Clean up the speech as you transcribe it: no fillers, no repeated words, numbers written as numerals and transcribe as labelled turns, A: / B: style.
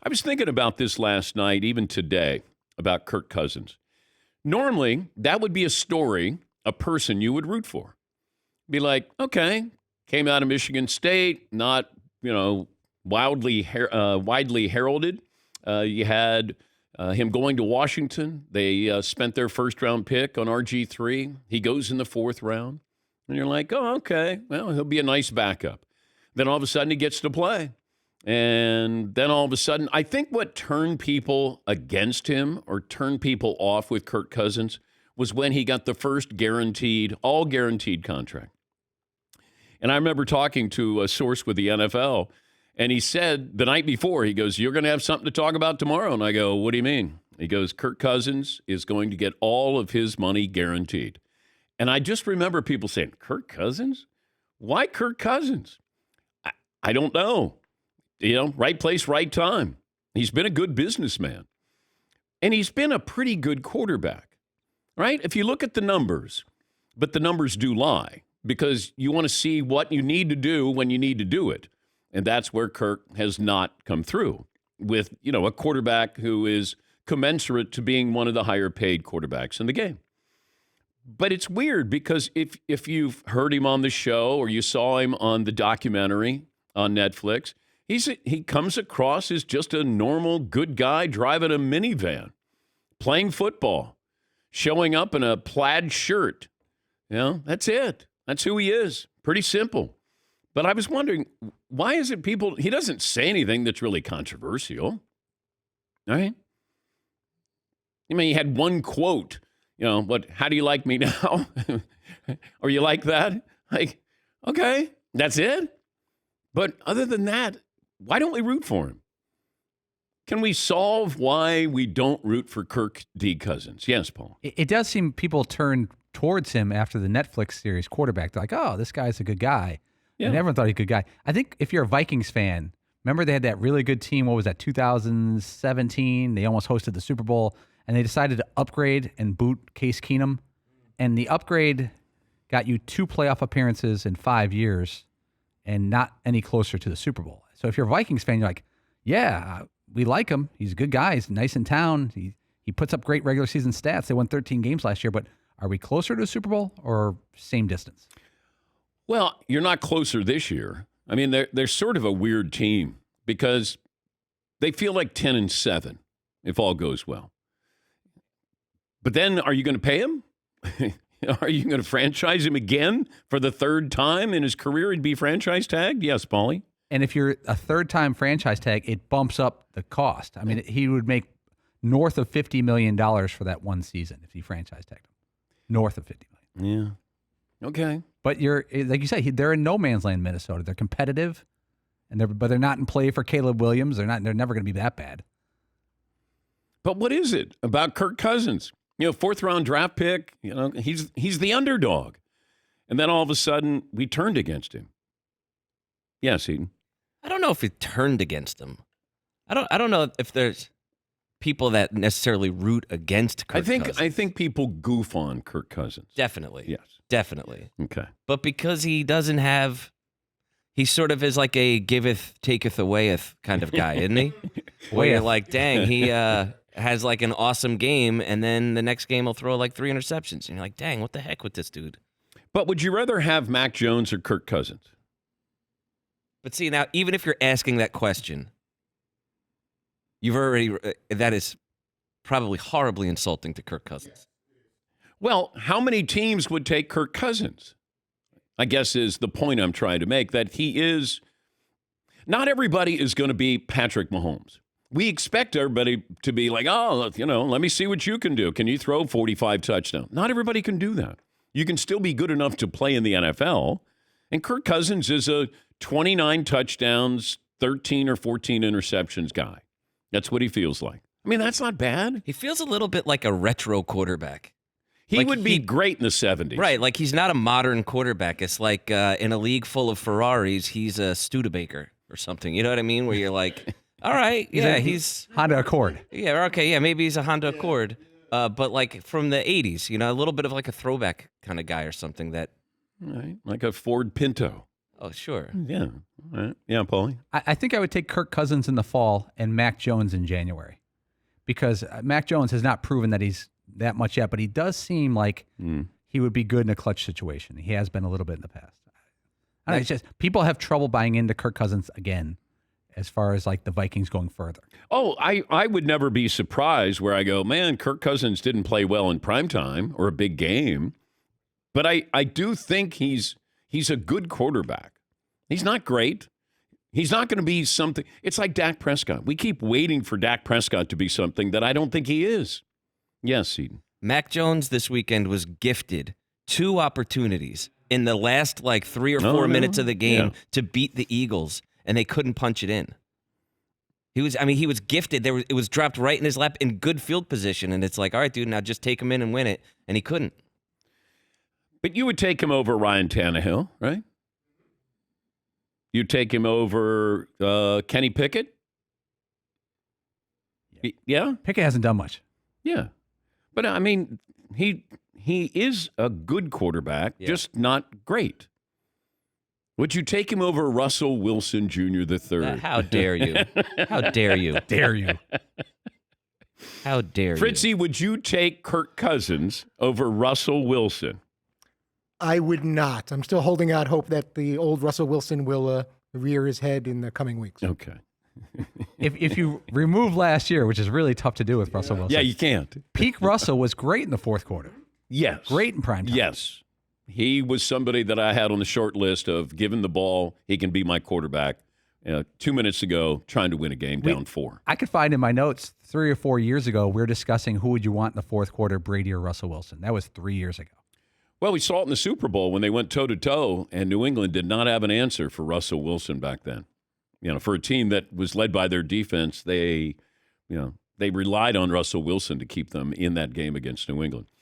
A: I was thinking about this last night, even today, about Kirk Cousins. Normally, that would be a story, a person you would root for. Be like, okay, came out of Michigan State, not, widely heralded. You had him going to Washington. They spent their first-round pick on RG3. He goes in the fourth round. And you're like, oh, okay, well, he'll be a nice backup. Then all of a sudden he gets to play. And then all of a sudden, I think what turned people against him or turned people off with Kirk Cousins was when he got the first all guaranteed contract. And I remember talking to a source with the NFL, and he said the night before, he goes, you're going to have something to talk about tomorrow. And I go, what do you mean? He goes, Kirk Cousins is going to get all of his money guaranteed. And I just remember people saying, Kirk Cousins? Why Kirk Cousins? I don't know. Right place, right time. He's been a good businessman. And he's been a pretty good quarterback, right? If you look at the numbers, but the numbers do lie because you want to see what you need to do when you need to do it. And that's where Kirk has not come through with, a quarterback who is commensurate to being one of the higher paid quarterbacks in the game. But it's weird because if you've heard him on the show or you saw him on the documentary on Netflix, he comes across as just a normal, good guy driving a minivan, playing football, showing up in a plaid shirt. That's it. That's who he is. Pretty simple. But I was wondering, why is it he doesn't say anything that's really controversial, right? He had one quote, how do you like me now? Or you like that? Like, okay, that's it. But other than that, why don't we root for him? Can we solve why we don't root for Kirk D. Cousins? Yes, Paul.
B: It does seem people turn towards him after the Netflix series Quarterback. They're like, oh, this guy's a good guy. Yeah. And everyone thought he was a good guy. I think if you're a Vikings fan, remember they had that really good team, what was that, 2017? They almost hosted the Super Bowl, and they decided to upgrade and boot Case Keenum. And the upgrade got you 2 playoff appearances in 5 years and not any closer to the Super Bowl. So if you're a Vikings fan, you're like, yeah, we like him. He's a good guy. He's nice in town. He puts up great regular season stats. They won 13 games last year, but are we closer to the Super Bowl or same distance?
A: Well, you're not closer this year. I mean, they're sort of a weird team because they feel like 10-7 if all goes well. But then are you going to pay him? Are you going to franchise him again for the third time in his career? He'd be franchise tagged? Yes, Paulie.
B: And if you're a third-time franchise tag, it bumps up the cost. I mean, he would make north of $50 million for that one season if he franchise tagged him. North of $50 million.
A: Yeah. Okay.
B: But like you say, they're in no man's land, Minnesota. They're competitive, but they're not in play for Caleb Williams. They're never going to be that bad.
A: But what is it about Kirk Cousins? 4th-round draft pick. He's the underdog, and then all of a sudden we turned against him. Yes, Eden.
C: I don't know if it turned against him. I don't know if there's people that necessarily root against Kirk Cousins.
A: I think people goof on Kirk Cousins.
C: Definitely.
A: Yes.
C: Definitely.
A: Okay.
C: But because he sort of is like a giveth, taketh awayeth kind of guy, isn't he? Where you're like, dang, he has like an awesome game, and then the next game he'll throw like 3 interceptions. And you're like, dang, what the heck with this dude?
A: But would you rather have Mac Jones or Kirk Cousins?
C: But see, now, even if you're asking that question, that is probably horribly insulting to Kirk Cousins.
A: Well, how many teams would take Kirk Cousins? I guess is the point I'm trying to make, that not everybody is going to be Patrick Mahomes. We expect everybody to be like, oh, let me see what you can do. Can you throw 45 touchdowns? Not everybody can do that. You can still be good enough to play in the NFL. And Kirk Cousins is a 29 touchdowns, 13 or 14 interceptions guy. That's what he feels like. I mean, that's not bad.
C: He feels a little bit like a retro quarterback.
A: He would be great in the 70s.
C: Right, like he's not a modern quarterback. It's like in a league full of Ferraris, he's a Studebaker or something. You know what I mean? Where you're like, all right, yeah, he's
B: Honda Accord.
C: Yeah, okay, yeah, maybe he's a Honda Accord. But like from the 80s, a little bit of like a throwback kind of guy or something that.
A: Right, like a Ford Pinto.
C: Oh, sure.
A: Yeah. All right. Yeah, Paulie.
B: I think I would take Kirk Cousins in the fall and Mac Jones in January, because Mac Jones has not proven that he's that much yet, but he does seem like he would be good in a clutch situation. He has been a little bit in the past. I don't know, it's just people have trouble buying into Kirk Cousins again, as far as like the Vikings going further.
A: Oh, I would never be surprised where I go, man, Kirk Cousins didn't play well in primetime or a big game. But I do think he's a good quarterback. He's not great. He's not going to be something. It's like Dak Prescott. We keep waiting for Dak Prescott to be something that I don't think he is. Yes, Eden.
C: Mac Jones this weekend was gifted 2 opportunities in the last like 3 or 4 minutes of the game to beat the Eagles, and they couldn't punch it in. He was gifted. It was dropped right in his lap in good field position, and it's like, all right, dude, now just take him in and win it, and he couldn't.
A: But you would take him over Ryan Tannehill, right? You'd take him over Kenny Pickett? Yeah?
B: Pickett hasn't done much.
A: Yeah. But, I mean, he is a good quarterback, just not great. Would you take him over Russell Wilson Jr. III?
C: How dare you? How dare you?
B: Dare you?
C: How dare you?
A: Fritzy, would you take Kirk Cousins over Russell Wilson?
D: I would not. I'm still holding out hope that the old Russell Wilson will rear his head in the coming weeks.
A: Okay.
B: If you remove last year, which is really tough to do with Russell Wilson.
A: Yeah, you can't.
B: Peak Russell was great in the fourth quarter.
A: Yes.
B: Great in prime time.
A: Yes. He was somebody that I had on the short list of given the ball, he can be my quarterback. 2 minutes ago, trying to win a game down 4.
B: I could find in my notes 3 or 4 years ago, we were discussing who would you want in the fourth quarter, Brady or Russell Wilson. That was 3 years ago.
A: Well, we saw it in the Super Bowl when they went toe-to-toe, and New England did not have an answer for Russell Wilson back then. For a team that was led by their defense, they relied on Russell Wilson to keep them in that game against New England.